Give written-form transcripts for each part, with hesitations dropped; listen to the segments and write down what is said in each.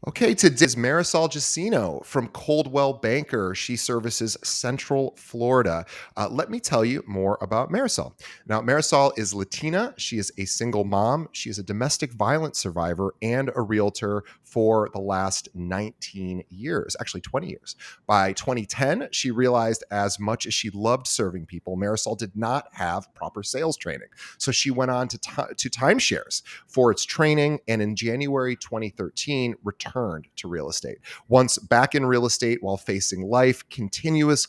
Okay, today is Marisol Jusino from Coldwell Banker. She services Central Florida. Let me tell you more about Marisol. Now, Marisol is Latina. She is a single mom. She is a domestic violence survivor and a realtor for the last 19 years, actually 20 years. By 2010, she realized as much as she loved serving people, Marisol did not have proper sales training. So she went on to timeshares for its training, and in January 2013 returned to real estate. Once back in real estate, while facing life's continuous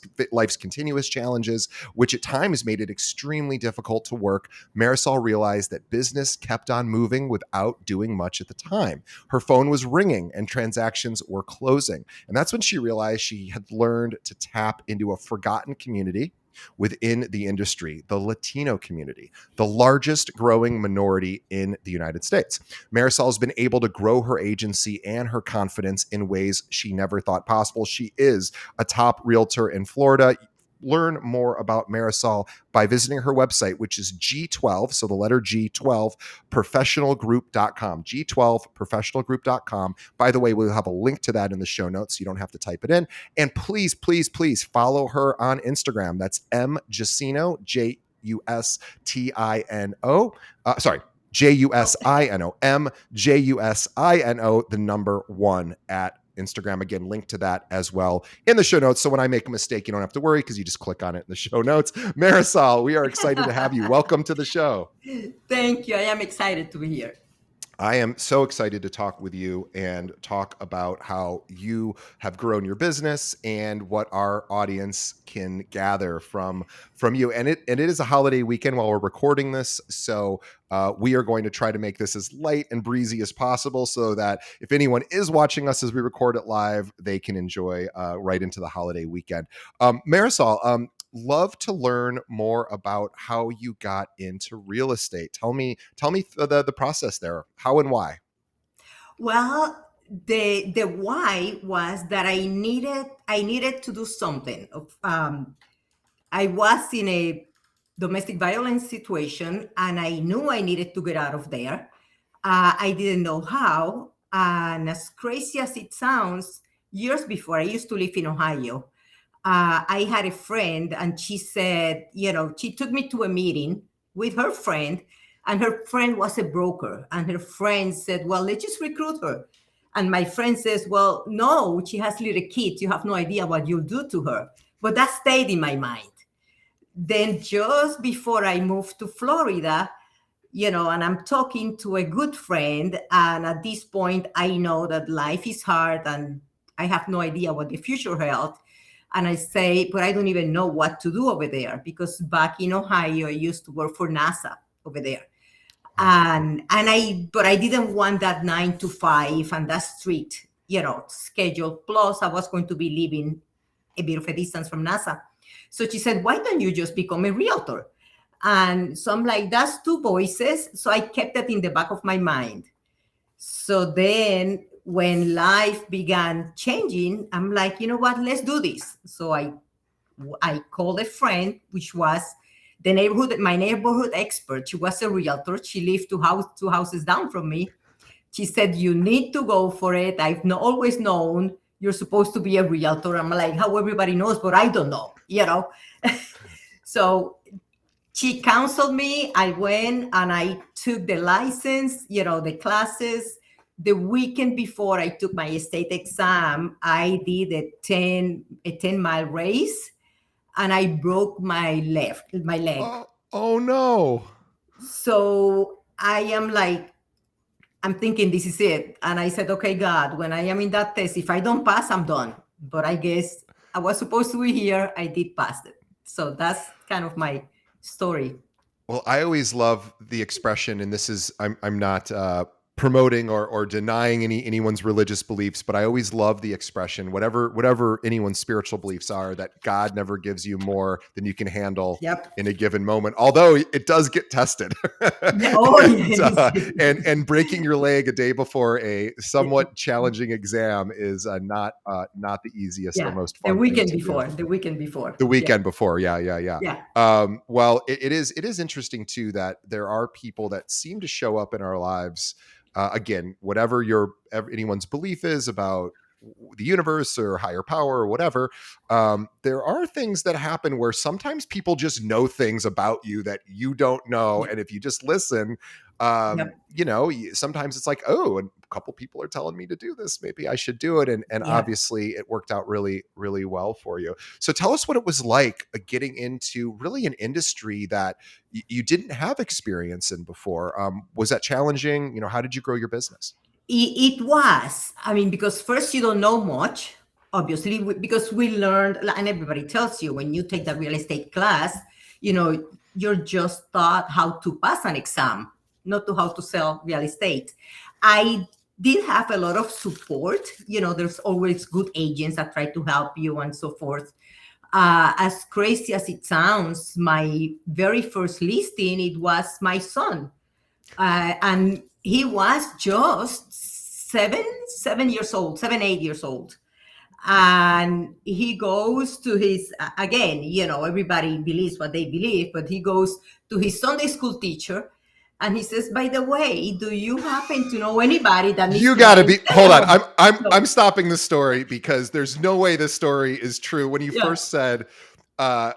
challenges, which at times made it extremely difficult to work, Marisol realized that business kept on moving without doing much at the time. Her phone was ringing and transactions were closing. And that's when she realized she had learned to tap into a forgotten community within the industry, the Latino community, the largest growing minority in the United States. Marisol has been able to grow her agency and her confidence in ways she never thought possible. She is a top realtor in Florida. Learn more about Marisol by visiting her website, which is G12, so the letter G12, professionalgroup.com, G12professionalgroup.com. By the way, we'll have a link to that in the show notes, so you don't have to type it in. And please, please, please follow her on Instagram. That's M Jusino, Jusino. Jusino, MJUSINO, the number one at Instagram. Again, link to that as well in the show notes. So when I make a mistake, you don't have to worry because you just click on it in the show notes. Marisol, we are excited to have you. Welcome to the show. Thank you. I am excited to be here. I am so excited to talk with you and talk about how you have grown your business and what our audience can gather from you. And it is a holiday weekend while we're recording this, so we are going to try to make this as light and breezy as possible, so that if anyone is watching us as we record it live, they can enjoy right into the holiday weekend. Marisol, love to learn more about how you got into real estate. Tell me the process there. How and why? Well, the why was that I needed to do something. I was in a domestic violence situation, and I knew I needed to get out of there. I didn't know how, and as crazy as it sounds, years before I used to live in Ohio. I had a friend, and she said, she took me to a meeting with her friend, and her friend was a broker. And her friend said, well, let's just recruit her. And my friend says, well, no, she has little kids. You have no idea what you'll do to her. But that stayed in my mind. Then, just before I moved to Florida, and I'm talking to a good friend. And at this point, I know that life is hard and I have no idea what the future held. And I say, but I don't even know what to do over there, because back in Ohio, I used to work for NASA over there. But I didn't want that 9 to 5 and that strict, schedule. Plus, I was going to be living a bit of a distance from NASA. So she said, why don't you just become a realtor? And so I'm like, that's two voices. So I kept that in the back of my mind. So then when life began changing, I'm like, you know what, let's do this. So I called a friend, which was my neighborhood expert. She was a realtor. She lived two houses down from me. She said, you need to go for it. I've always known you're supposed to be a realtor. I'm like, how everybody knows, but I don't know, So she counseled me. I went and I took the license, the classes. The weekend before I took my state exam, I did a 10-mile race, and I broke my leg. Oh no. So I'm thinking this is it. And I said, okay, God, when I am in that test, if I don't pass, I'm done. But I guess I was supposed to be here. I did pass it. So that's kind of my story. Well, I always love the expression, and this is I'm not promoting or denying anyone's religious beliefs, but I always love the expression, whatever anyone's spiritual beliefs are, that God never gives you more than you can handle Yep. in a given moment. Although it does get tested. And breaking your leg a day before a somewhat challenging exam is not the easiest or most fun the weekend thing to before. do. The weekend before. The weekend before. Yeah. Yeah. Well, it is interesting too that there are people that seem to show up in our lives again, whatever anyone's belief is about the universe or higher power or whatever, there are things that happen where sometimes people just know things about you that you don't know, Yeah. and if you just listen, Yep. sometimes it's like, oh, and a couple people are telling me to do this, maybe I should do it, and Yeah. obviously it worked out really, really well for you. So tell us what it was like getting into really an industry that you didn't have experience in before. Was that challenging? How did you grow your business? It was, I mean, because first you don't know much, obviously, because we learned, and everybody tells you when you take the real estate class, you're just taught how to pass an exam, not to how to sell real estate. I did have a lot of support. There's always good agents that try to help you and so forth. As crazy as it sounds, my very first listing, it was my son. And he was just 7 years old, 8 years old. And he goes to his, again, everybody believes what they believe, but he goes to his Sunday school teacher and he says, by the way, do you happen to know anybody that needs You to got buy to and be sell hold a on. home? I'm So, stopping the story because there's no way this story is true. When you yeah, first said, uh,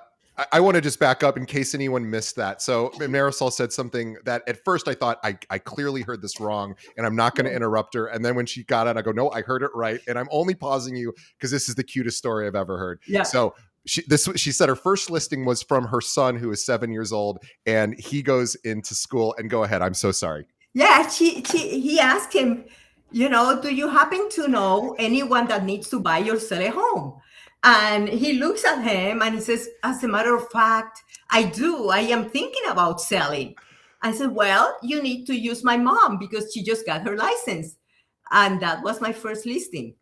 I want to just back up in case anyone missed that. So Marisol said something that at first I thought I clearly heard this wrong, and I'm not going to yeah, interrupt her. And then when she got it, I go, no, I heard it right, and I'm only pausing you because this is the cutest story I've ever heard. yeah. So she said her first listing was from her son who is 7 years old, and he goes into school. And go ahead. I'm so sorry. Yeah, he asked him, do you happen to know anyone that needs to buy or sell a home? And he looks at him and he says, as a matter of fact, I do. I am thinking about selling. I said, well, you need to use my mom because she just got her license. And that was my first listing.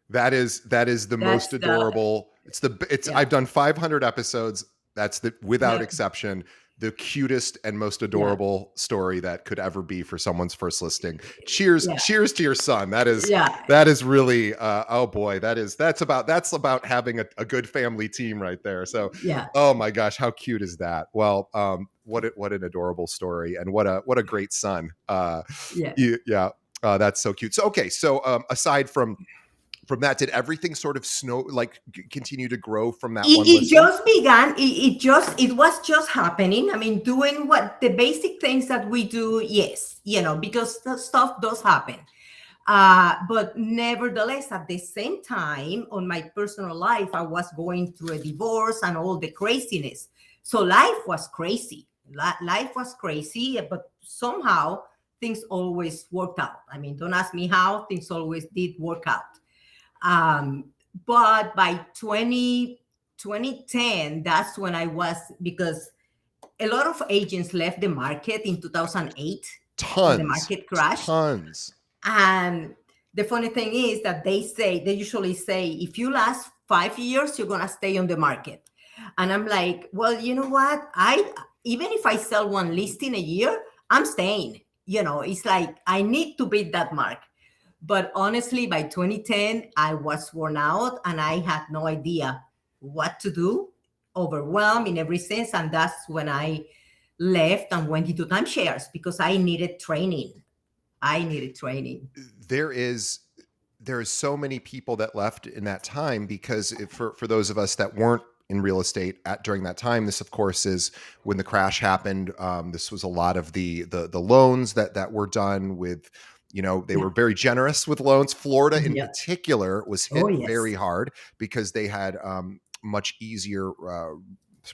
That is the most That's the, adorable. It's yeah, I've done 500 episodes. That's the without yeah, exception the cutest and most yeah, adorable story that could ever be for someone's first listing. Cheers, yeah, cheers to your son. That is yeah, that is really oh boy, that's about having a good family team right there. So, yeah, oh my gosh, how cute is that? Well, what an adorable story, and what a great son. yeah. Yeah, that's so cute. So okay, so aside from that, did everything sort of continue to grow from that one It listing? just began. It was just happening. I mean, doing what the basic things that we do, yes, because the stuff does happen. But nevertheless, at the same time, on my personal life, I was going through a divorce and all the craziness. So life was crazy. Life was crazy, but somehow things always worked out. I mean, don't ask me how, things always did work out. Um, but by 2010, that's when I was, because a lot of agents left the market in 2008 when the Tons, market crashed. tons. And the funny thing is that they usually say, if you last 5 years, you're going to stay on the market. And I'm like, well, you know what? Even if I sell one listing a year, I'm staying. It's like I need to beat that mark. But honestly, by 2010, I was worn out and I had no idea what to do, overwhelmed in every sense. And that's when I left and went into timeshares because I needed training. I needed training. There is so many people that left in that time because for those of us that weren't in real estate during that time, this of course is when the crash happened. This was a lot of the loans that were done with, they Yeah. were very generous with loans. Florida in Yeah. particular was Oh, hit very yes. hard because they had much easier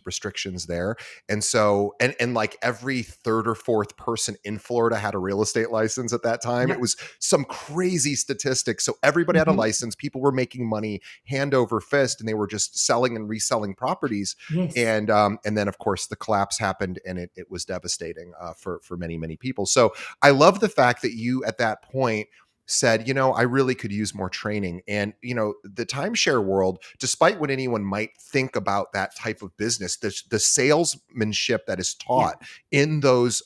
restrictions there. And so, and like every third or fourth person in Florida had a real estate license at that time. It Yep. was some crazy statistics. So everybody had a Mhm. license. People were making money hand over fist, and they were just selling and reselling properties. Yes. And then of course the collapse happened, and it was devastating for many people. So I love the fact that you at that point said, I really could use more training. And, the timeshare world, despite what anyone might think about that type of business, the salesmanship that is Yeah. taught in those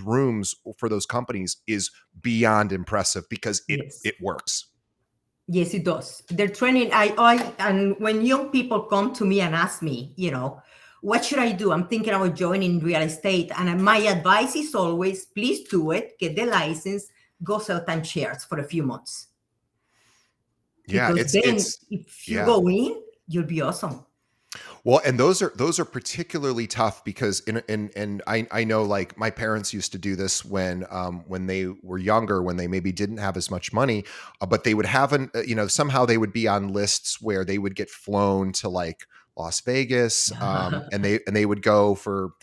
rooms for those companies is beyond impressive because it Yes. it works. Yes, it does. They're training. And when young people come to me and ask me, what should I do? I'm thinking about joining real estate. And my advice is always, please do it, get the license, go sell timeshares for a few months. Yeah, Because then it's if you yeah. go in, you'll be awesome. Well, and those are particularly tough because and I know like my parents used to do this when they were younger, when they maybe didn't have as much money, but they would have somehow they would be on lists where they would get flown to like Las Vegas, and they would go for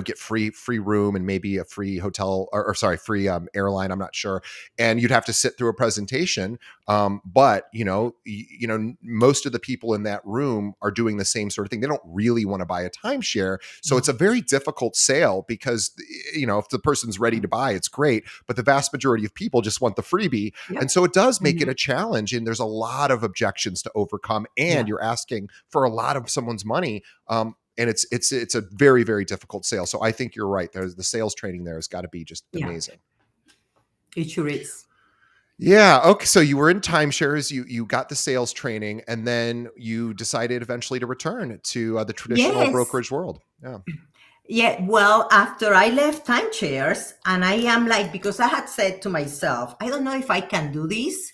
get free room and maybe a free hotel or sorry free airline, I'm not sure, and you'd have to sit through a presentation, but most of the people in that room are doing the same sort of thing. They don't really want to buy a timeshare. So it's a No. very difficult sale because, if the person's ready to buy, it's great. But the vast majority of people just want the freebie. And Yep. so it does make it Mhm. a challenge. And there's a lot of objections to overcome. And Yeah. you're asking for a lot of someone's money. And it's a very, very difficult sale. So I think you're right. There's the sales training there has got to be just Yeah. amazing. It sure is. Yeah. Okay. So you were in timeshares. You got the sales training, and then you decided eventually to return to the traditional Yes. brokerage world. Yeah. Yeah. Well, after I left timeshares, and I am like, because I had said to myself, I don't know if I can do this.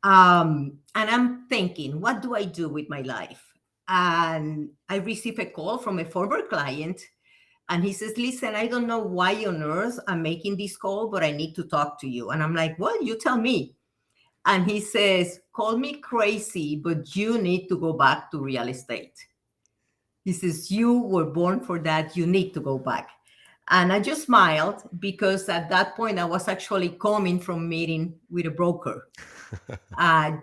And I'm thinking, what do I do with my life? And I received a call from a former client, and he says, listen, I don't know why on earth I'm making this call, but I need to talk to you. And I'm like, well, you tell me. And he says, call me crazy, but you need to go back to real estate. He says, you were born for that. You need to go back. And I just smiled because at that point I was actually coming from meeting with a broker.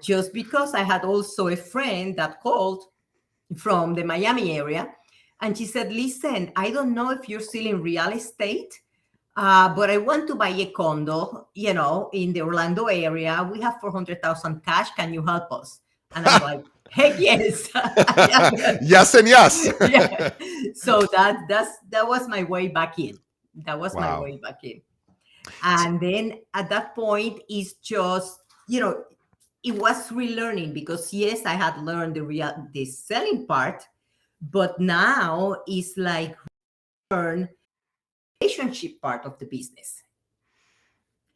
Just because I had also a friend that called from the Miami area. And she said, listen, I don't know if you're still in real estate, but I want to buy a condo, in the Orlando area. We have 400,000 cash. Can you help us? And I'm like, heck yes. Yes and yes. Yeah. So that was my way back in. That was my Wow. way back in. And then at that point, it's just, it was relearning because yes, I had learned the selling part, but now it's like learn relationship part of the business.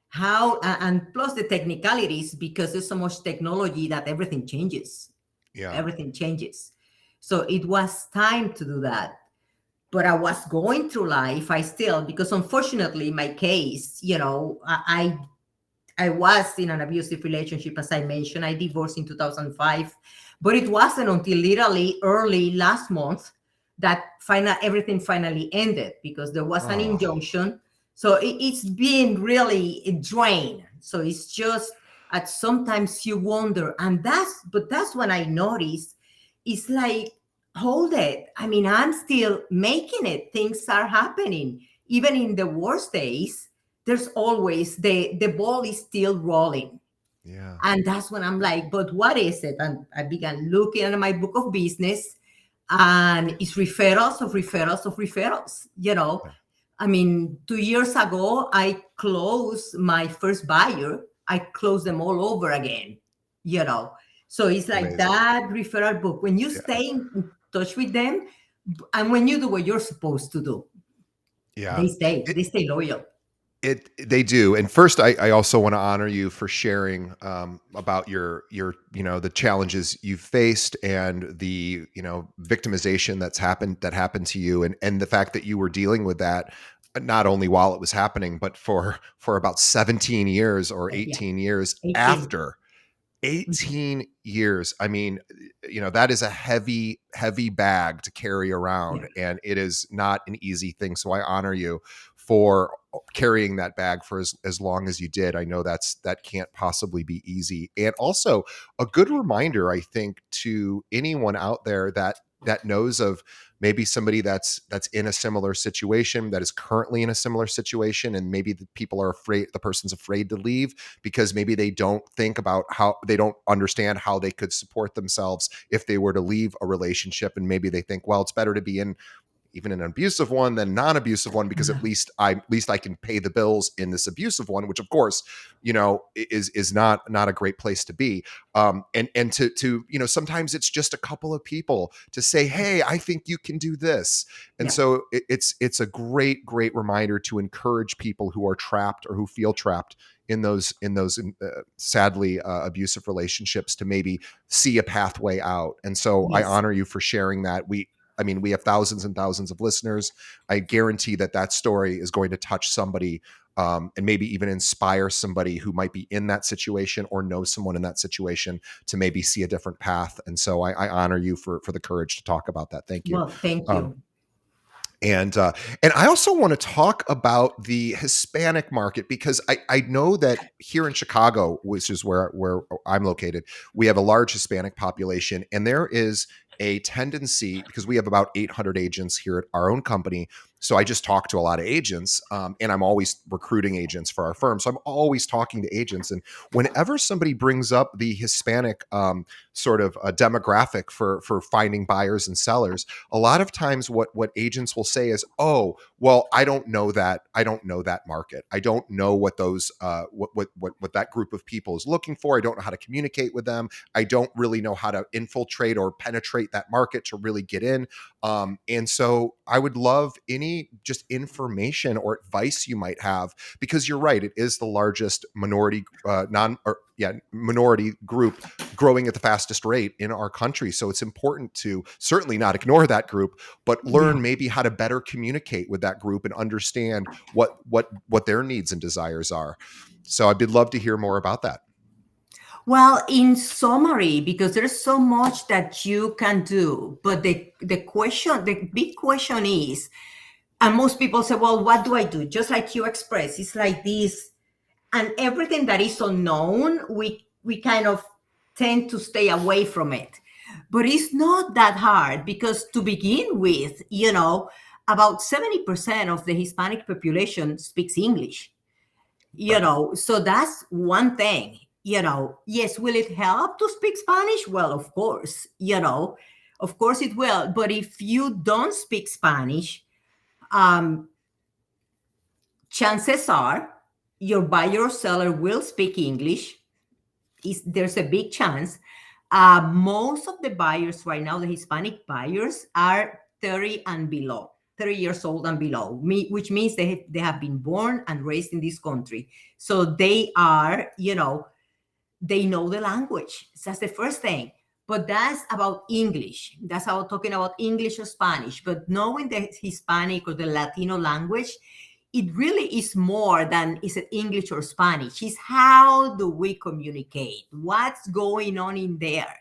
How and plus the technicalities because there's so much technology that everything changes. Yeah. Everything changes. So it was time to do that. But I was going through life. I still, because unfortunately, my case, I was in an abusive relationship, as I mentioned. I divorced in 2005, but it wasn't until literally early last month that everything finally ended because there was an Oh, injunction. So it's been really a drain. So it's just at sometimes you wonder, and that's when I noticed it's like, hold it. I mean, I'm still making it. Things are happening. Even in the worst days, there's always the ball is still rolling. yeah. And that's when I'm like, but what is it? And I began looking at my book of business, and it's referrals of referrals of referrals. Yeah. I mean, 2 years ago, I closed my first buyer. I closed them all over again, you know. So it's like Amazing. that referral book. When you Yeah. stay in touch with them, and when you do what you're supposed to do, Yeah. they stay loyal. They do. And first, I also want to honor you for sharing about your the challenges you've faced and the victimization that happened to you, and the fact that you were dealing with that not only while it was happening, but for about 17 years or Yeah, 18 years 18. after. Mhm. 18 years. I mean, that is a heavy, heavy bag to carry Yeah. around, and it is not an easy thing. So I honor you for carrying that bag for as long as you did. I know that can't possibly be easy. And also a good reminder, I think, to anyone out there that knows of maybe somebody that's in a similar situation, that is currently in a similar situation, and maybe the person's afraid to leave because maybe they don't think about how they don't understand how they could support themselves if they were to leave a relationship, and maybe they think, well, it's better to be in even an abusive one than non-abusive one, because at least I can pay the bills in this abusive one, which of course, is not a great place to be. And to sometimes it's just a couple of people to say, hey, I think you can do this. And Yeah. so it's a great reminder to encourage people who are trapped or who feel trapped in those sadly abusive relationships to maybe see a pathway out. And so I Yes. honor you for sharing that. We have thousands and thousands of listeners. I guarantee that story is going to touch somebody, and maybe even inspire somebody who might be in that situation or know someone in that situation to maybe see a different path. And so I honor you for the courage to talk about that. Thank you. Well, thank Um, you. and I also want to talk about the Hispanic market, because I know that here in Chicago, which is where I'm located, we have a large Hispanic population, and there is a tendency, because we have about 800 agents here at our own company. So I just talk to a lot of agents, and I'm always recruiting agents for our firm. So I'm always talking to agents, and whenever somebody brings up the Hispanic sort of a demographic for finding buyers and sellers, a lot of times what agents will say is, oh, well, I don't know that market. I don't know what those what that group of people is looking for. I don't know how to communicate with them. I don't really know how to infiltrate or penetrate that market to really get in. And so I would love any just information or advice you might have, because you're right, it is the largest minority minority group growing at the fastest rate in our country. So it's important to certainly not ignore that group, but Yeah. learn maybe how to better communicate with that group and understand what their needs and desires are. So I'd love to hear more about that. Well, in summary, because there's so much that you can do, but the big question is, and most people say, well, what do I do? Just like you express, it's like this, and everything that is unknown, we kind of tend to stay away from it. But it's not that hard, because to begin with, about 70% of the Hispanic population speaks English. Right. So that's one thing. Yes, will it help to speak Spanish? Well, of course it will. But if you don't speak Spanish, um, chances are your buyer or seller will speak English. There's a big chance. Most of the buyers right now, the Hispanic buyers, are 30 and below, 30 years old and below, which means they have been born and raised in this country. So they are, they know the language. So that's the first thing. But that's about English. That's about talking about English or Spanish. But knowing the Hispanic or the Latino language, it really is more than is it English or Spanish. It's how do we communicate? What's going on in there?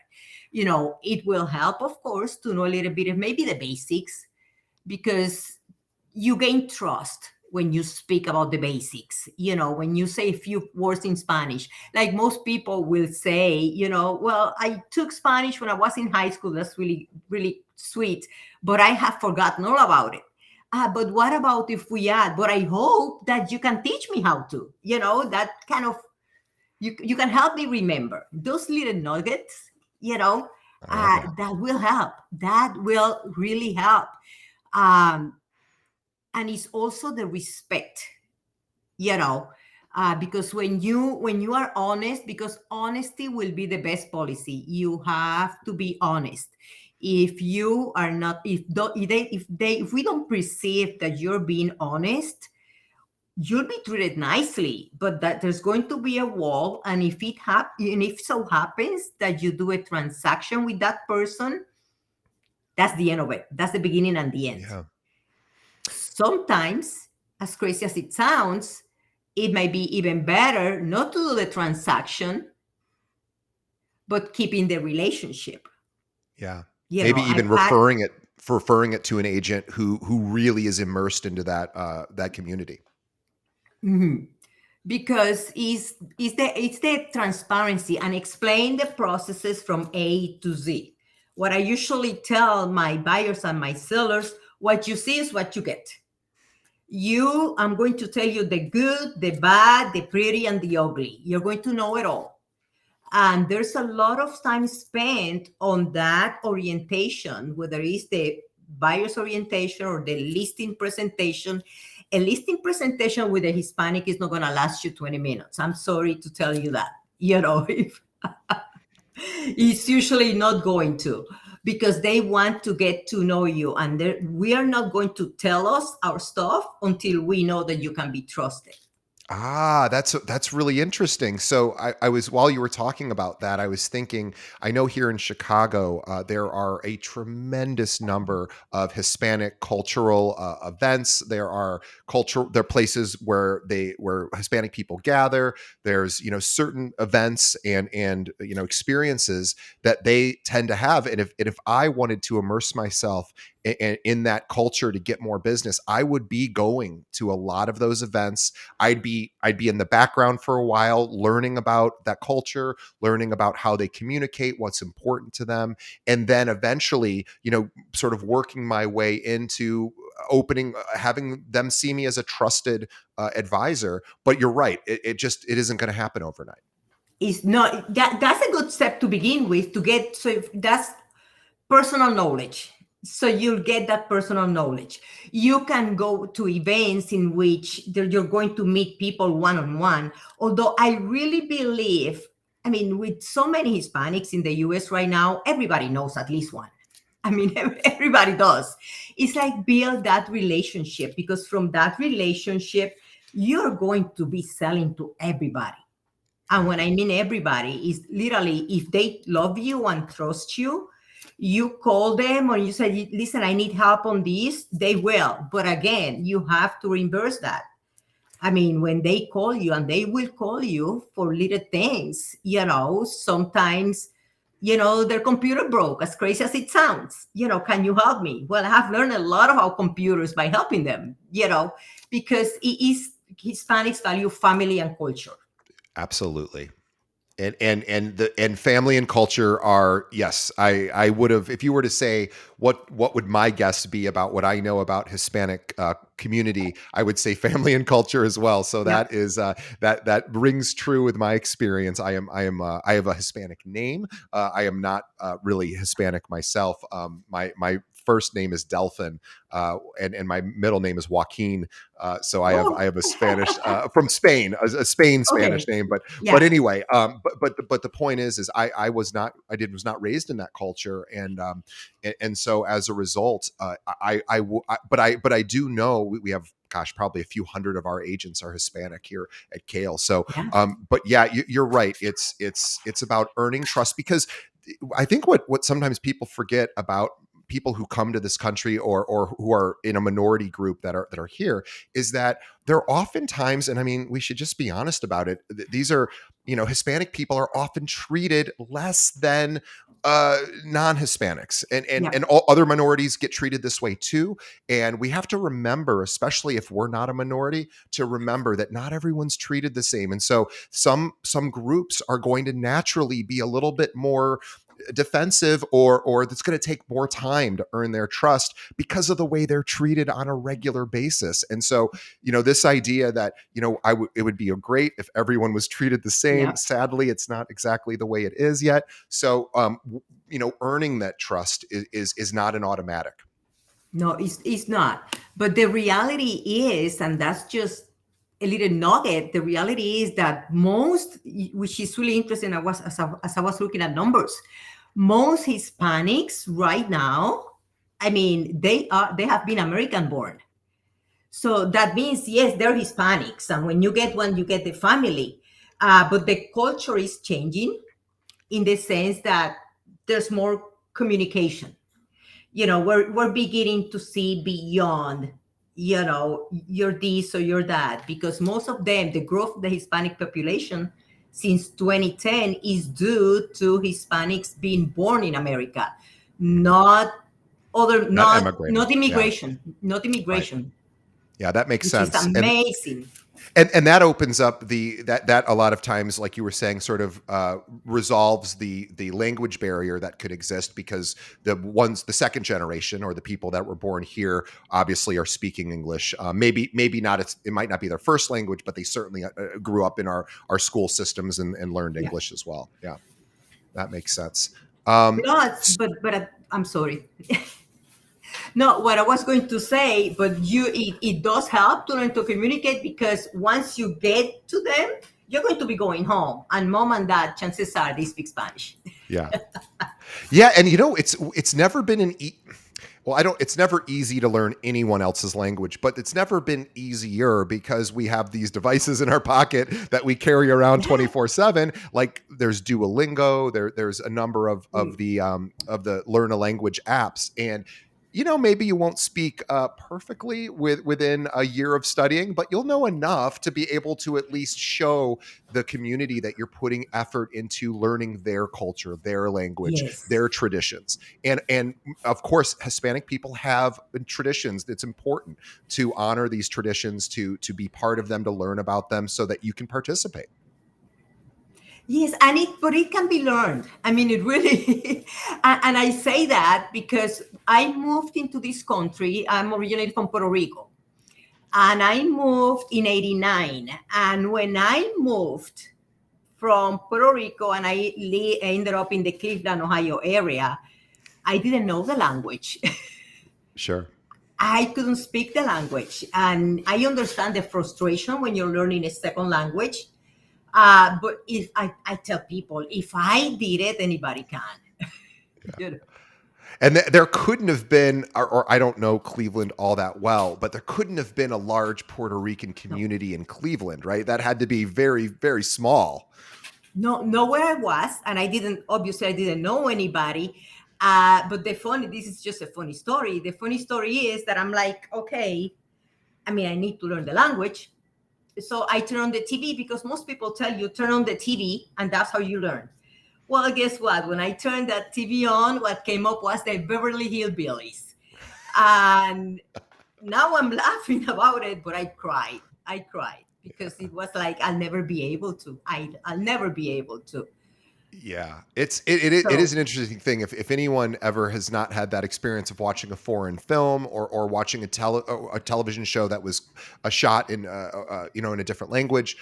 It will help, of course, to know a little bit of maybe the basics, because you gain trust when you speak about the basics. When you say a few words in Spanish, like most people will say, well, I took Spanish when I was in high school. That's really, really sweet, but I have forgotten all about it. But what about if we add, but I hope that you can teach me how to, that kind of, you can help me remember those little nuggets, I love that. that will help. That will really help. Um, and it's also the respect, you know because when you are honest, because honesty will be the best policy. You have to be honest. If you are not, if we don't perceive that you're being honest, you'll be treated nicely, but that there's going to be a wall. And if so happens that you do a transaction with that person, that's the end of it. That's the beginning and the end. Yeah. Sometimes, as crazy as it sounds, it might be even better not to do the transaction, but keeping the relationship. Yeah. You Maybe know, even referring it to an agent who really is immersed into that community. Mhm. Because it's the transparency and explain the processes from A to Z. What I usually tell my buyers and my sellers, what you see is what you get. I'm going to tell you the good, the bad, the pretty, and the ugly. You're going to know it all. And there's a lot of time spent on that orientation, whether it's the buyer's orientation or the listing presentation. A listing presentation with a Hispanic is not going to last you 20 minutes. I'm sorry to tell you that. If it's usually not going to, because they want to get to know you, and we are not going to tell us our stuff until we know that you can be trusted. Ah, that's really interesting. So I was while you were talking about that, I was thinking. I know here in Chicago, there are a tremendous number of Hispanic cultural events. There are places where Hispanic people gather. There's certain events and experiences that they tend to have. And if I wanted to immerse myself in that culture to get more business, I would be going to a lot of those events. I'd be in the background for a while, learning about that culture, learning about how they communicate, what's important to them, and then eventually, sort of working my way into opening, having them see me as a trusted advisor. But you're right, it isn't going to happen overnight. Is not that's a good step to begin with, to get, so if that's personal knowledge. So you'll get that personal knowledge. You can go to events in which you're going to meet people one on one. Although I really believe, I mean, with so many Hispanics in the US right now, everybody knows at least one. I mean, everybody does. It's like build that relationship, because from that relationship, you're going to be selling to everybody. And when I mean everybody, is literally if they love you and trust you, you call them or you say, listen, I need help on this, they will. But again, you have to reimburse that. I mean, when they call you, and they will call you for little things, sometimes, their computer broke, as crazy as it sounds. Can you help me? Well, I have learned a lot about computers by helping them, because it is Hispanics value family and culture. Absolutely. And family and culture are, yes, I would have, if you were to say what would my guess be about what I know about Hispanic community, I would say family and culture as well. So Yeah. that is that rings true with my experience. I have a Hispanic name. I am not really Hispanic myself. My first name is Delphin, and my middle name is Joaquin. So Oh, I have a Spanish from Spain, a Spain Spanish okay. name. But Yeah. anyway, but the point is I was not raised in that culture, and so as a result, but I do know we have, gosh, probably a few hundred of our agents are Hispanic here at Kale. So, Yeah. but yeah, you're right. It's about earning trust, because I think what sometimes people forget about people who come to this country, or who are in a minority group that are here, is that they're oftentimes, and I mean, we should just be honest about it. These are, Hispanic people are often treated less than non-Hispanics, Yeah. and all other minorities get treated this way too. And we have to remember, especially if we're not a minority, to remember that not everyone's treated the same. And so some groups are going to naturally be a little bit more defensive, or that's going to take more time to earn their trust because of the way they're treated on a regular basis. And so, this idea that, it would be great if everyone was treated the Yeah. same. Sadly, it's not exactly the way it is yet. So, earning that trust is not an automatic. No, it's not. But the reality is, and that's just a little nugget, the reality is that most, which is really interesting, as I was looking at numbers, most Hispanics right now, I mean, they have been American born. So that means, yes, they're Hispanics. And when you get one, you get the family. But the culture is changing in the sense that there's more communication. We're beginning to see beyond, you're this or you're that, because most of them, the growth of the Hispanic population since 2010 is due to Hispanics being born in America, not other, Not not emigrating. not Yeah. immigration, not Right. immigration, Yeah, that makes which is sense. And amazing. that opens up that a lot of times, like you were saying, sort of resolves the language barrier that could exist, because the second generation, or the people that were born here, obviously are speaking English. Maybe not, it might not be their first language, but they certainly grew up in our school systems, and learned Yeah. English as well. Yeah, that makes sense. um Plus, but I'm sorry. No, what I was going to say, but it does help to learn to communicate, because once you get to them, you're going to be going home, and mom and dad, chances are they speak Spanish. Yeah. Yeah, and it's never been well, I don't it's never easy to learn anyone else's language, but it's never been easier because we have these devices in our pocket that we carry around Yeah. 24/7. Like there's Duolingo, there's a number Mm. of the learn a language apps, and maybe you won't speak perfectly within a year of studying, but you'll know enough to be able to at least show the community that you're putting effort into learning their culture, their language, Yes. their traditions. And of course, Hispanic people have traditions. It's important to honor these traditions, to be part of them, to learn about them so that you can participate. Yes, but it can be learned. I mean, it really, and I say that because I moved into this country. I'm originally from Puerto Rico, and I moved in '89. And when I moved from Puerto Rico and ended up in the Cleveland, Ohio area, I didn't know the language. Sure. I couldn't speak the language, and I understand the frustration when you're learning a second language. But if I tell people, if I did it, anybody can. You know? And there couldn't have been, or I don't know Cleveland all that well, but there couldn't have been a large Puerto Rican No, community in Cleveland, right? That had to be very, very small. no, know where I was, and I didn't know anybody. But this is just a funny story. The funny story is that I'm like, okay, I mean, I need to learn the language. So I turn on the TV, because most people tell you turn on the TV and that's how you learn. Well, guess what? When I turned that TV on, what came up was the Beverly Hillbillies. And now I'm laughing about it, but I cried. I cried because it was like, I'll never be able to. I'll never be able to. Yeah, it is So, an interesting thing. If anyone ever has not had that experience of watching a foreign film or watching a television show that was a shot in in a different language,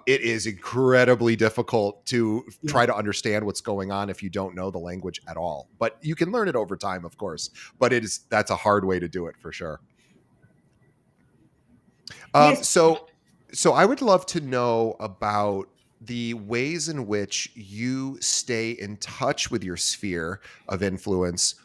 it is incredibly difficult to yeah. try to understand what's going on if you don't know the language at all. But you can learn it over time, of course. But that's a hard way to do it for sure. Um, Yes. so, so I would love to know about the ways in which you stay in touch with your sphere of influence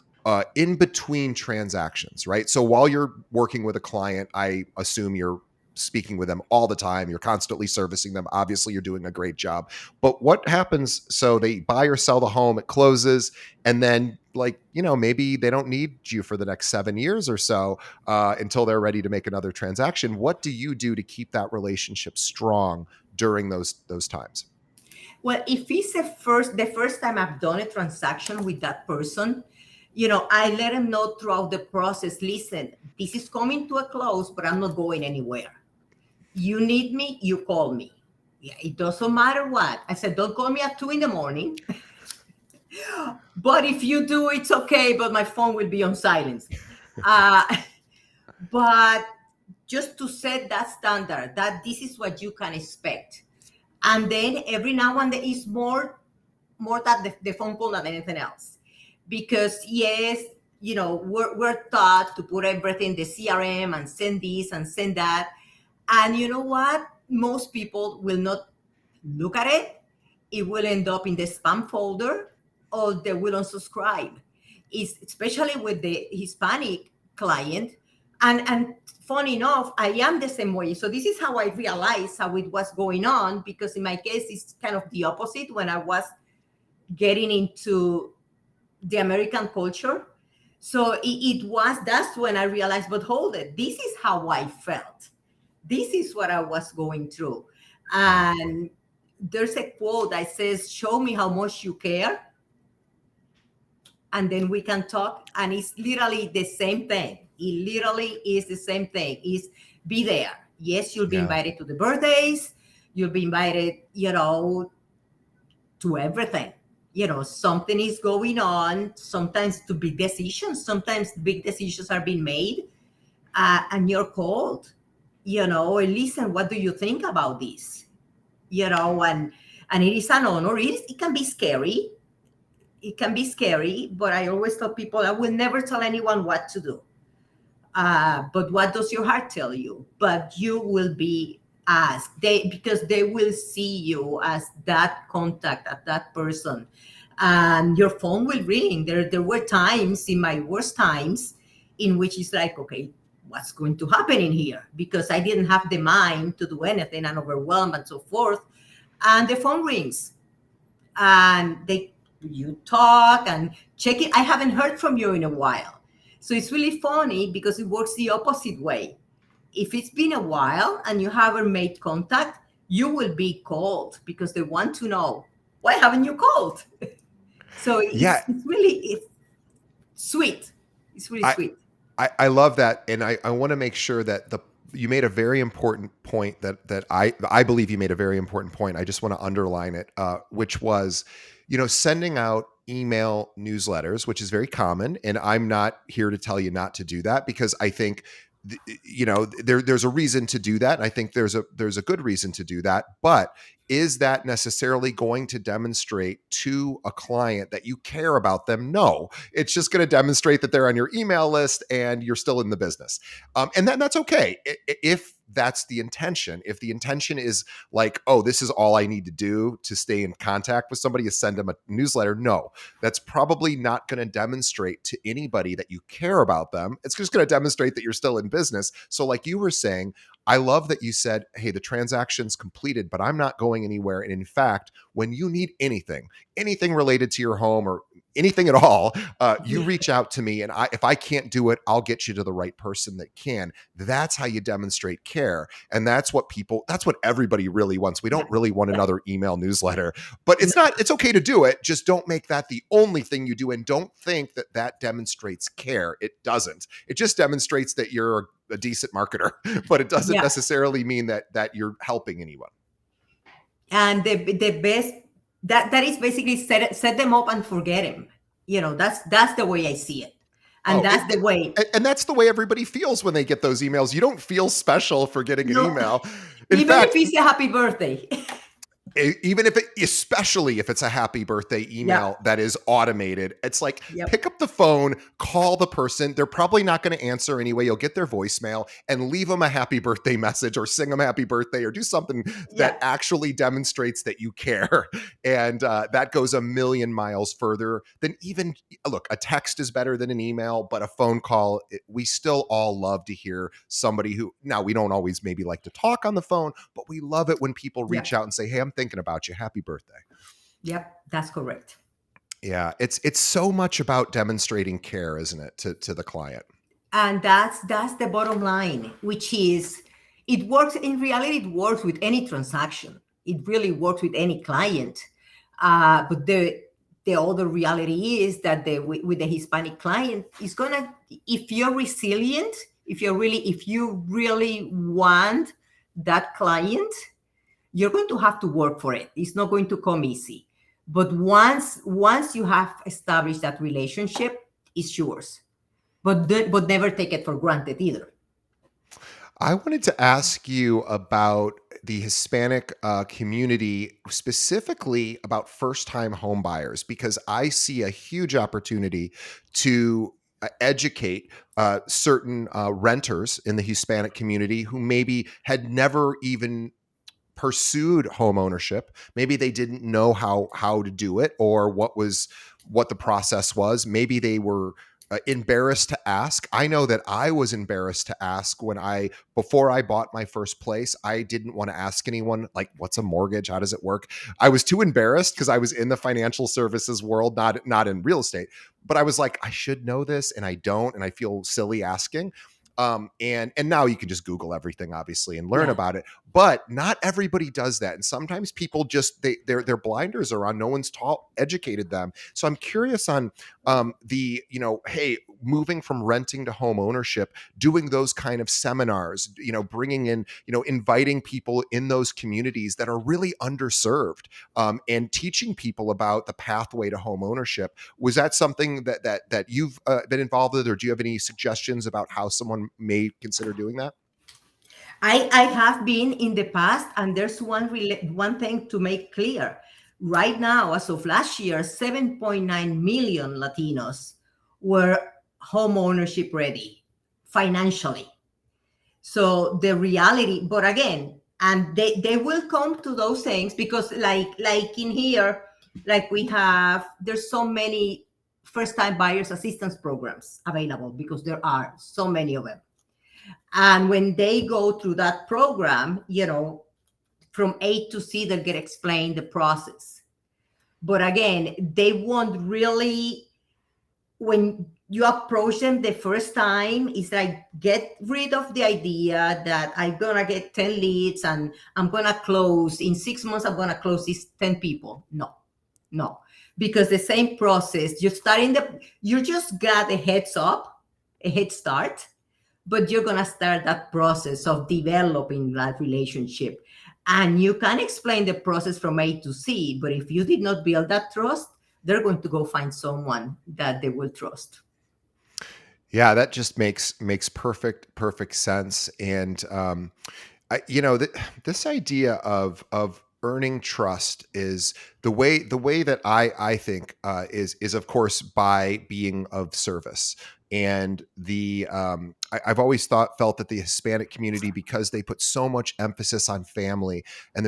in between transactions, right? So while you're working with a client, I assume you're speaking with them all the time. You're constantly servicing them. Obviously, you're doing a great job. But what happens? So they buy or sell the home, it closes, and then, like, maybe they don't need you for the next 7 years or so until they're ready to make another transaction. What do you do to keep that relationship strong during those times? Well, if it's the first time I've done a transaction with that person, I let them know throughout the process. Listen, this is coming to a close, but I'm not going anywhere. You need me, you call me. Yeah, it doesn't matter what. I said, don't call me at 2 in the morning. But if you do, it's okay. But my phone will be on silence. Uh, but just to set that standard, that this is what you can expect. And then every now and then is more than the phone call than anything else. Because yes, we're taught to put everything in the CRM and send this and send that. And you know what? Most people will not look at it. It will end up in the spam folder, or they will unsubscribe. It's especially with the Hispanic client. And funny enough, I am the same way. So this is how I realized how it was going on, because in my case, it's kind of the opposite. When I was getting into the American culture, so that's when I realized, but hold it, this is how I felt. This is what I was going through. Wow. And there's a quote that says, show me how much you care, and then we can talk. And it's literally the same thing. It literally is the same thing. Is be there. Yes, you'll be Yeah. invited to the birthdays. You'll be invited, to everything. Something is going on. Sometimes to big decisions. Sometimes big decisions are being made, and you're called. Listen, what do you think about this? And it is an honor. It can be scary. it can be scary, but I always tell people I will never tell anyone what to do. But what does your heart tell you? But you will be asked, because they will see you as that contact, as that person, and your phone will ring. There were times in my worst times in which it's like, okay, what's going to happen in here? Because I didn't have the mind to do anything and overwhelmed and so forth. And the phone rings, and you talk and check it. I haven't heard from you in a while. So it's really funny because it works the opposite way. If it's been a while and you haven't made contact, you will be called because they want to know, why haven't you called? So Yeah, it's sweet. It's really I, sweet. I love that, and I want to make sure that you made a very important point that I believe you made a very important point. I just want to underline it, which was, sending out email newsletters, which is very common, and I'm not here to tell you not to do that because I think there's a reason to do that, and I think there's a good reason to do that, but is that necessarily going to demonstrate to a client that you care about them? No, it's just going to demonstrate that they're on your email list and you're still in the business. And that's okay. If that's the intention, if the intention is like, oh, this is all I need to do to stay in contact with somebody is send them a newsletter. No, that's probably not going to demonstrate to anybody that you care about them. It's just going to demonstrate that you're still in business. So like you were saying, I love that you said, hey, the transaction's completed, but I'm not going anywhere. And in fact, when you need anything related to your home or anything at all, you reach out to me. And if I can't do it, I'll get you to the right person that can. That's how you demonstrate care. And that's what everybody really wants. We don't really want another email newsletter, but it's okay to do it. Just don't make that the only thing you do. And don't think that demonstrates care. It doesn't. It just demonstrates that you're a decent marketer, but it doesn't Yeah. necessarily mean that you're helping anyone. And the best, that is basically set them up and forget them. That's the way I see it. And Oh, that's the way. and that's the way everybody feels when they get those emails. You don't feel special for getting an No, email. In even if fact, it's a happy birthday. even especially if it's a happy birthday Yeah. email that is automated, it's like, Yep. pick up the phone, call the person. They're probably not going to answer anyway. You'll get their voicemail and leave them a happy birthday message or sing them happy birthday or do something that Yeah. actually demonstrates that you care. And that goes a million miles further than even, look, a text is better than an email, but a phone call, we still all love to hear somebody who, now we don't always maybe like to talk on the phone, but we love it when people reach Yep. out and say, hey, I'm thinking about you. Happy birthday. Yep. That's correct. Yeah, it's so much about demonstrating care, isn't it, to the client? And that's the bottom line, which is, it works in reality. It works with any transaction. It really works with any client. But the other reality is that with the Hispanic client is gonna, if you're resilient, if you really want that client, you're going to have to work for it. It's not going to come easy. But once you have established that relationship, it's yours. But never take it for granted either. I wanted to ask you about the Hispanic community, specifically about first-time home buyers, because I see a huge opportunity to educate certain renters in the Hispanic community who maybe had never even pursued home ownership. Maybe they didn't know how to do it or what the process was. Maybe they were embarrassed to ask. I know that I was embarrassed to ask before I bought my first place. I didn't want to ask anyone, like, what's a mortgage? How does it work? I was too embarrassed because I was in the financial services world, not in real estate. But I was like, I should know this, and I don't, and I feel silly asking. And now you can just Google everything, obviously, and learn Yeah. about it. But not everybody does that, and sometimes people just their blinders are on. No one's educated them. So I'm curious on hey, moving from renting to home ownership, doing those kind of seminars, bringing in, inviting people in those communities that are really underserved, and teaching people about the pathway to home ownership. Was that something that you've been involved with, or do you have any suggestions about how someone may consider doing that? I have been in the past, and there's one thing to make clear. Right now, as of last year, 7.9 million Latinos were home ownership ready financially. So the reality, but again, and they will come to those things because like in here, like we have, there's so many first time buyers assistance programs available because there are so many of them. And when they go through that program, from A to Z, they'll get explained the process. But again, they won't really, when you approach them the first time, it's like get rid of the idea that I'm gonna get 10 leads and I'm gonna close in 6 months, I'm gonna close these 10 people. No. Because the same process, you just got a heads up, a head start, but you're going to start that process of developing that relationship. And you can explain the process from A to Z, but if you did not build that trust, they're going to go find someone that they will trust. Yeah, that just makes perfect sense. And this idea of earning trust is the way that I think is of course by being of service. And I've always felt that the Hispanic community, because they put so much emphasis on family, and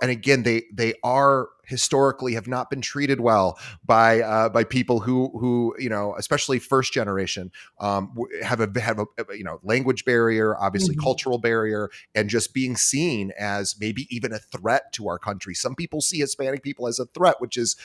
again they are historically have not been treated well by people who especially first generation, have a language barrier, obviously Mhm. cultural barrier, and just being seen as maybe even a threat to our country. Some people see Hispanic people as a threat, which is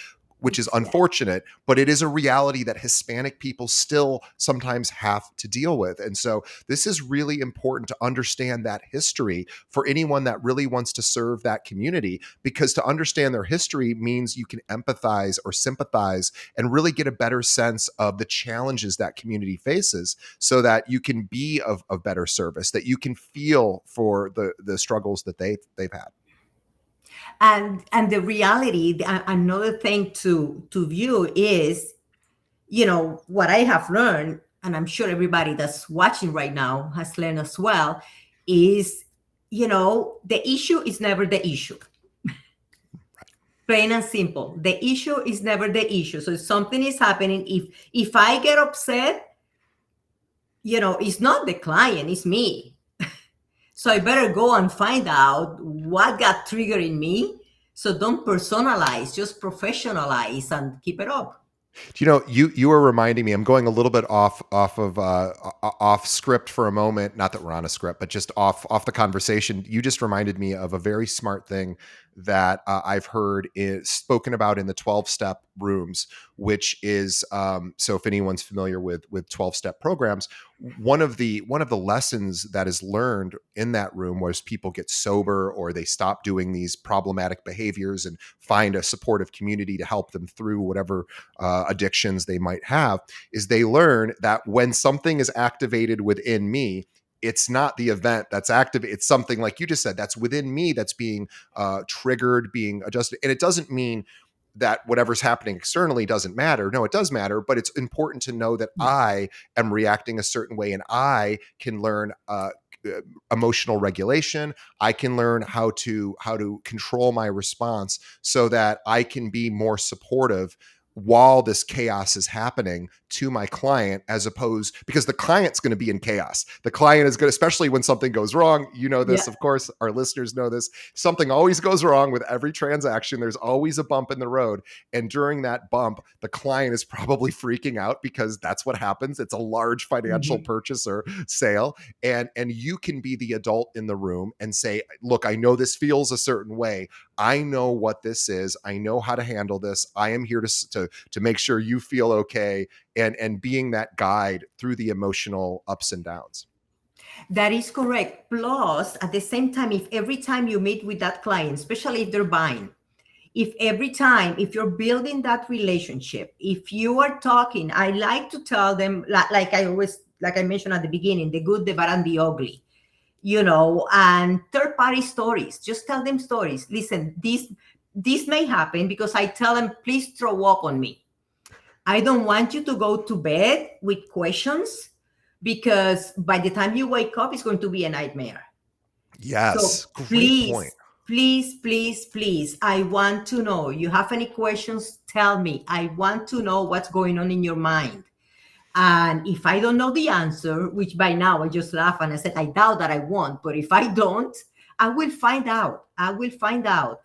Yeah. unfortunate, but it is a reality that Hispanic people still sometimes have to deal with. And so this is really important to understand that history for anyone that really wants to serve that community, because to understand their history means you can empathize or sympathize and really get a better sense of the challenges that community faces, so that you can be of better service, that you can feel for the struggles that they've had. And the reality, another thing to view is, what I have learned, and I'm sure everybody that's watching right now has learned as well, is, the issue is never the issue. Plain and simple. The issue is never the issue. So if something is happening, if I get upset, it's not the client, it's me. So I better go and find out what got triggered in me. So don't personalize, just professionalize and keep it up. You were reminding me. I'm going a little bit off script for a moment. Not that we're on a script, but just off the conversation. You just reminded me of a very smart thing that I've heard is spoken about in the 12-step rooms, which is, so if anyone's familiar with 12-step programs, one of the lessons that is learned in that room was people get sober, or they stop doing these problematic behaviors and find a supportive community to help them through whatever addictions they might have. Is they learn that when something is activated within me, it's not the event that's active. It's something like you just said that's within me that's being triggered, being adjusted. And it doesn't mean that whatever's happening externally doesn't matter. No, it does matter, but it's important to know that I am reacting a certain way, and I can learn emotional regulation. I can learn how to control my response so that I can be more supportive while this chaos is happening to my client, as opposed, because the client's going to be in chaos. The client is going to, especially when something goes wrong. You know Yeah. this, of course, our listeners know this. Something always goes wrong with every transaction. There's always a bump in the road. And during that bump, the client is probably freaking out, because that's what happens. It's a large financial Mhm. purchase or sale. And you can be the adult in the room and say, look, I know this feels a certain way. I know what this is. I know how to handle this. I am here to make sure you feel okay, and being that guide through the emotional ups and downs. That is correct. Plus, at the same time, if every time you meet with that client, especially if they're buying, if every time, if you're building that relationship, if you are talking, I like to tell them, like I mentioned at the beginning, the good, the bad, and the ugly, and third party stories. Just tell them stories. Listen, this may happen because I tell them, please throw up on me. I don't want you to go to bed with questions, because by the time you wake up, it's going to be a nightmare. So Yes, great please, point. please, please, please, I want to know. You have any questions? Tell me. I want to know what's going on in your mind. And if I don't know the answer, which by now I just laugh and I said, I doubt that I won't, but if I don't, I will find out. I will find out.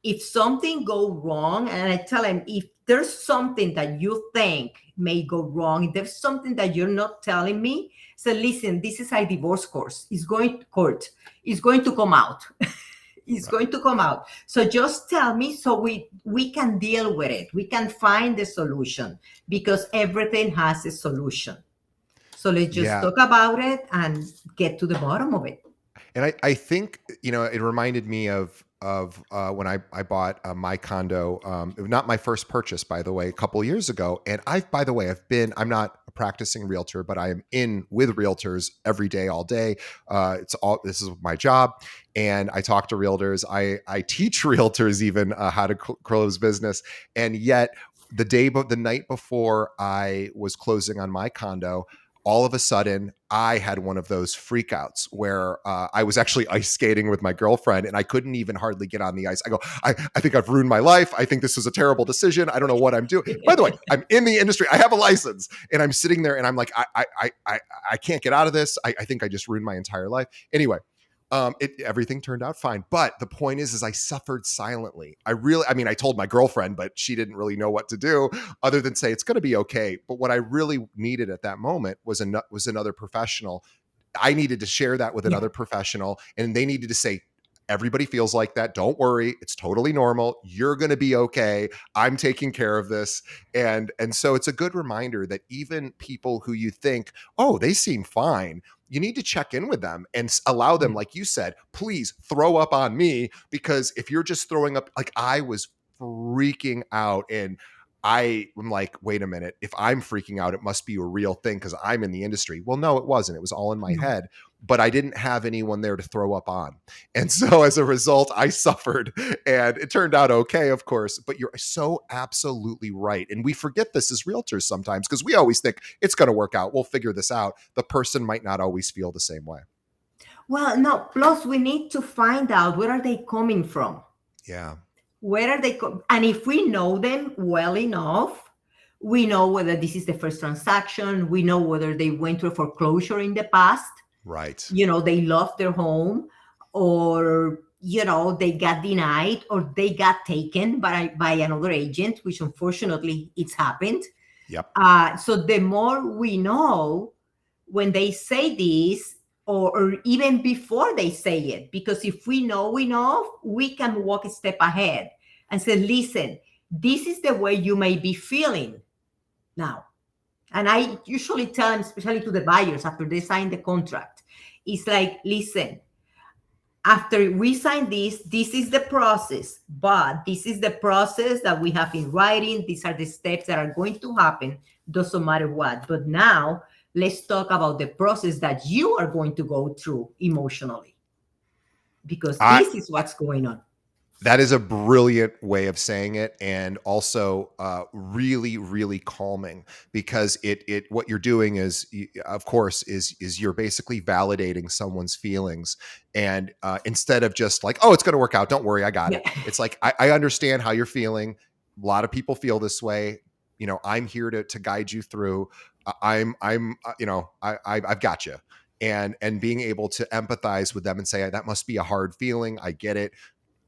If something go wrong, and I tell him, if there's something that you think may go wrong, if there's something that you're not telling me, so listen, this is a divorce course. It's going to court. It's going to come out. It's going to come out. So just tell me so we can deal with it. We can find the solution because everything has a solution. So let's just Yeah. talk about it and get to the bottom of it. And I think, it reminded me of when I bought my condo, not my first purchase, by the way, a couple years ago. And by the way, I'm not a practicing realtor, but I am in with realtors every day, all day. This is my job. And I talk to realtors. I teach realtors even how to close business. And yet the night before I was closing on my condo, all of a sudden I had one of those freakouts where I was actually ice skating with my girlfriend and I couldn't even hardly get on the ice. I go, I think I've ruined my life. I think this was a terrible decision. I don't know what I'm doing. By the way, I'm in the industry. I have a license and I'm sitting there and I'm like, I can't get out of this. I think I just ruined my entire life. Anyway, everything turned out fine. But the point is I suffered silently. I told my girlfriend, but she didn't really know what to do other than say, it's going to be okay. But what I really needed at that moment was another professional. I needed to share that with Yeah. another professional and they needed to say, everybody feels like that. Don't worry. It's totally normal. You're going to be okay. I'm taking care of this. And so it's a good reminder that even people who you think, oh, they seem fine, you need to check in with them and allow them, Yeah. like you said, please throw up on me, because if you're just throwing up, like I was freaking out and I'm like, wait a minute, if I'm freaking out, it must be a real thing because I'm in the industry. Well, no, it wasn't. It was all in my No. head, but I didn't have anyone there to throw up on. And so as a result, I suffered and it turned out okay, of course, but you're so absolutely right. And we forget this as realtors sometimes because we always think it's going to work out. We'll figure this out. The person might not always feel the same way. Well, no, plus we need to find out where are they coming from? Yeah. Where are they and if we know them well enough, we know whether this is the first transaction, we know whether they went through a foreclosure in the past, Right. they lost their home, or they got denied or they got taken by another agent, which unfortunately it's happened. Yep. So the more we know when they say this, or even before they say it, because if we know enough, we can walk a step ahead and say, listen, this is the way you may be feeling now. And I usually tell them, especially to the buyers after they sign the contract, it's like, listen, after we sign this is the process, but this is the process that we have in writing. These are the steps that are going to happen, doesn't matter what. But now let's talk about the process that you are going to go through emotionally, because I this is what's going on. That is a brilliant way of saying it, and also really, really calming, because it what you're doing is, of course, is you're basically validating someone's feelings, and instead of just like, oh, it's going to work out, don't worry, I got Yeah. it. It's like, I understand how you're feeling. A lot of people feel this way. I'm here to guide you through. I've got you, and being able to empathize with them and say, that must be a hard feeling. I get it.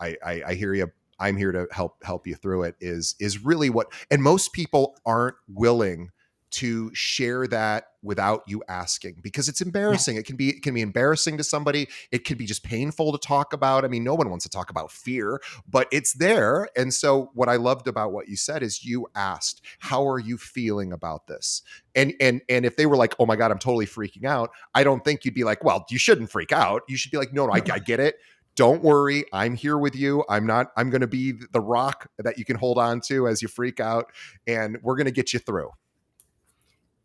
I hear you. I'm here to help you through it, is really what, and most people aren't willing to share that without you asking, because it's Yeah. embarrassing. It can be embarrassing to somebody. It can be just painful to talk about. I mean, no one wants to talk about fear, but it's there. And so what I loved about what you said is you asked, how are you feeling about this? And if they were like, oh my God, I'm totally freaking out, I don't think you'd be like, well, you shouldn't freak out. You should be like, no, I get it. Don't worry, I'm here with you. I'm going to be the rock that you can hold on to as you freak out, and we're going to get you through.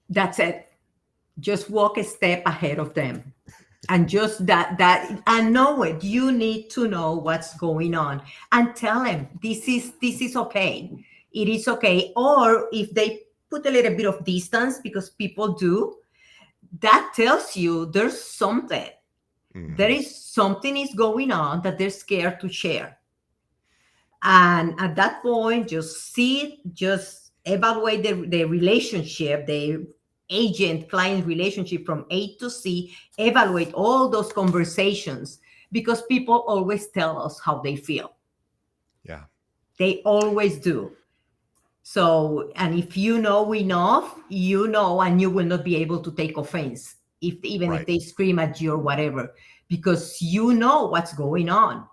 That's it. Just walk a step ahead of them. And just that and know it. You need to know what's going on and tell them this is okay. It is okay. Or if they put a little bit of distance, because people do, that tells you there's something. There Mhm. is something is going on that they're scared to share. And at that point, just see, just evaluate the relationship, the agent client relationship from A to C, evaluate all those conversations because people always tell us how they feel. Yeah. They always do. So, and if you know enough, you know, and you will not be able to take offense, if even if Right. they scream at you or whatever, because you know what's going on,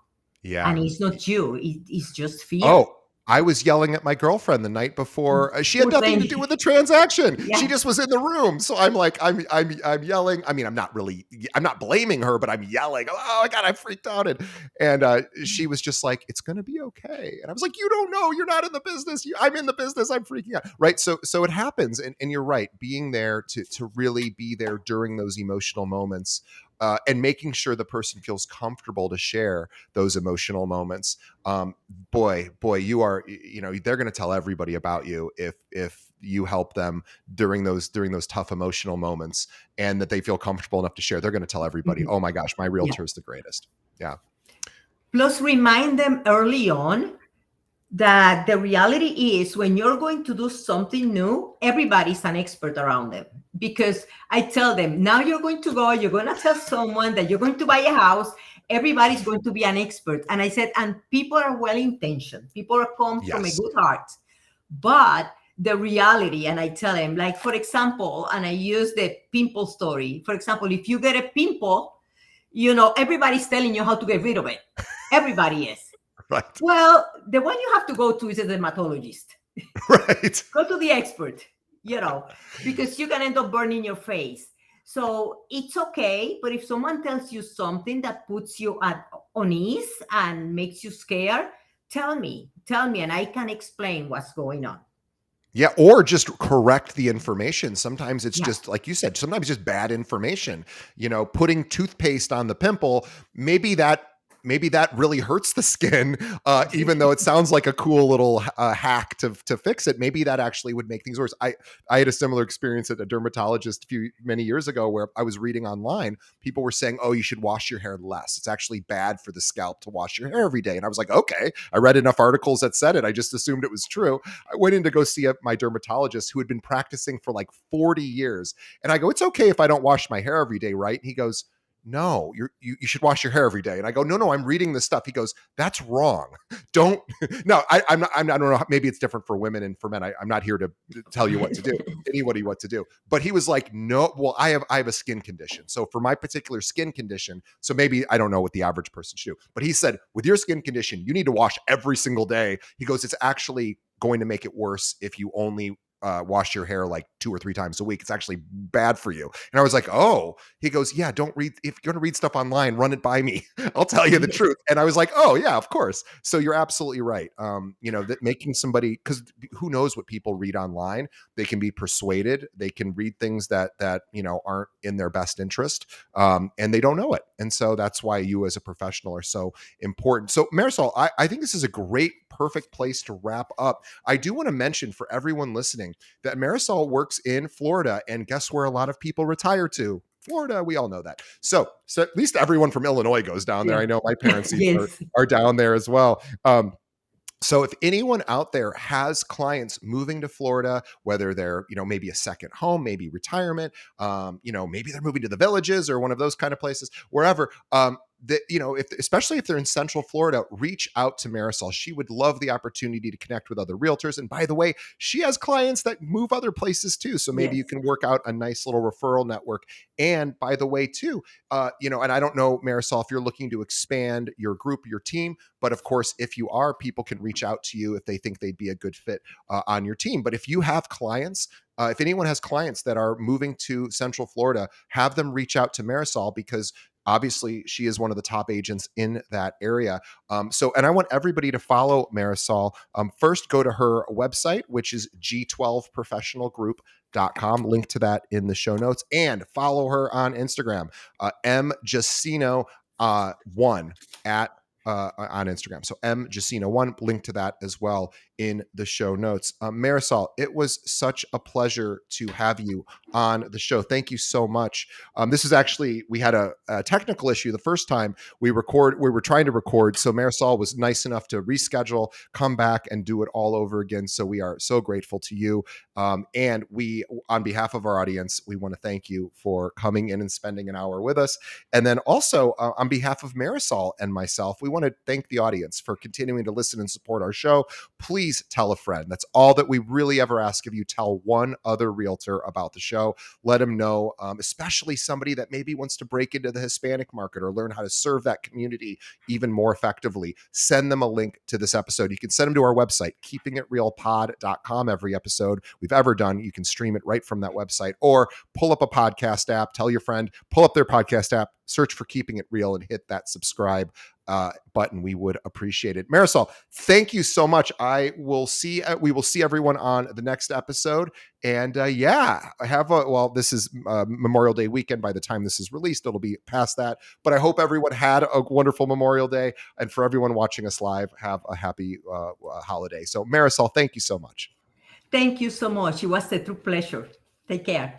and Yeah. it's not you; it's just fear. Oh, I was yelling at my girlfriend the night before. She had Poor nothing to thing. do with the transaction. She Yeah. just was in the room. So I'm like, I'm yelling. I mean, I'm not blaming her, but I'm yelling. Oh my God, I freaked out. And she was just like, it's going to be okay. And I was like, you don't know. You're not in the business. I'm in the business. I'm freaking out. Right. So it happens. And you're right. Being there to really be there during those emotional moments, and making sure the person feels comfortable to share those emotional moments. Boy, they're going to tell everybody about you if you help them during those tough emotional moments, and that they feel comfortable enough to share. They're going to tell everybody, Mhm. oh my gosh, my Yeah. realtor is the greatest. Yeah. Plus, remind them early on that the reality is when you're going to do something new, everybody's an expert around them. Because I tell them, now you're going to go, you're going to tell someone that you're going to buy a house, everybody's going to be an expert. And I said, and people are well intentioned, people are come from a Yes. good heart. But the reality, and I tell them, like, for example, and I use the pimple story. For example, if you get a pimple, everybody's telling you how to get rid of it. Everybody is. Right. Well, the one you have to go to is a dermatologist. Right. Go to the expert, you know, because you can end up burning your face. So it's okay, but if someone tells you something that puts you at on ease and makes you scared, tell me, and I can explain what's going on. Yeah, or just correct the information. Sometimes it's Yeah. just like you said, sometimes just bad information. Putting toothpaste on the pimple, maybe that really hurts the skin, even though it sounds like a cool little hack to fix it. Maybe that actually would make things worse. I had a similar experience at a dermatologist many years ago where I was reading online. People were saying, "Oh, you should wash your hair less. It's actually bad for the scalp to wash your hair every day." And I was like, "Okay." I read enough articles that said it. I just assumed it was true. I went in to go see my dermatologist who had been practicing for like 40 years. And I go, it's okay if I don't wash my hair every day, right? And he goes, no, you should wash your hair every day. And I go, no, I'm reading this stuff. He goes, that's wrong. Don't. No, I'm not. I don't know. Maybe it's different for women and for men. I'm not here to tell you what to do. Anybody what to do. But he was like, no. Well, I have a skin condition. So for my particular skin condition, so maybe I don't know what the average person should do. But he said, with your skin condition, you need to wash every single day. He goes, it's actually going to make it worse if you only wash your hair like 2 or 3 times a week. It's actually bad for you. And I was like, oh. He goes, yeah, don't read. If you're going to read stuff online, run it by me. I'll tell you the truth. And I was like, oh yeah, of course. So you're absolutely right. That making somebody, because who knows what people read online. They can be persuaded. They can read things that aren't in their best interest, and they don't know it. And so that's why you as a professional are so important. So Marisol, I think this is a great, perfect place to wrap up. I do want to mention for everyone listening that Marisol works in Florida, and guess where a lot of people retire to? Florida, we all know that. So at least everyone from Illinois goes down there. Yeah. I know my parents even Yes. are down there as well. So if anyone out there has clients moving to Florida, whether they're, maybe a second home, maybe retirement, maybe they're moving to the Villages or one of those kind of places, wherever, that, especially if they're in Central Florida, reach out to Marisol. She would love the opportunity to connect with other realtors. And by the way, she has clients that move other places too. So maybe you Yes. can work out a nice little referral network. And by the way, too, and I don't know, Marisol, if you're looking to expand your group, your team, but of course, if you are, people can reach out to you if they think they'd be a good fit on your team. But if you have clients, if anyone has clients that are moving to Central Florida, have them reach out to Marisol, because obviously she is one of the top agents in that area. And I want everybody to follow Marisol. First, go to her website, which is G12professionalgroup.com. Link to that in the show notes, and follow her on Instagram, M Jusino one at on Instagram. So M Jusino1, link to that as well in the show notes. Marisol, it was such a pleasure to have you on the show. Thank you so much. This is actually, we had a technical issue the first time we were trying to record. So Marisol was nice enough to reschedule, come back and do it all over again. So we are so grateful to you. And we, on behalf of our audience, we want to thank you for coming in and spending an hour with us. And then also on behalf of Marisol and myself, we want to thank the audience for continuing to listen and support our show. Please tell a friend. That's all that we really ever ask of you. Tell one other realtor about the show. Let them know, especially somebody that maybe wants to break into the Hispanic market or learn how to serve that community even more effectively. Send them a link to this episode. You can send them to our website, keepingitrealpod.com. Every episode we've ever done, you can stream it right from that website, or pull up a podcast app, tell your friend, pull up their podcast app, search for Keeping It Real, and hit that subscribe button. We would appreciate it. Marisol, thank you so much. We will see everyone on the next episode. And this is Memorial Day weekend. By the time this is released, it'll be past that. But I hope everyone had a wonderful Memorial Day. And for everyone watching us live, have a happy holiday. So Marisol, thank you so much. Thank you so much. It was a true pleasure. Take care.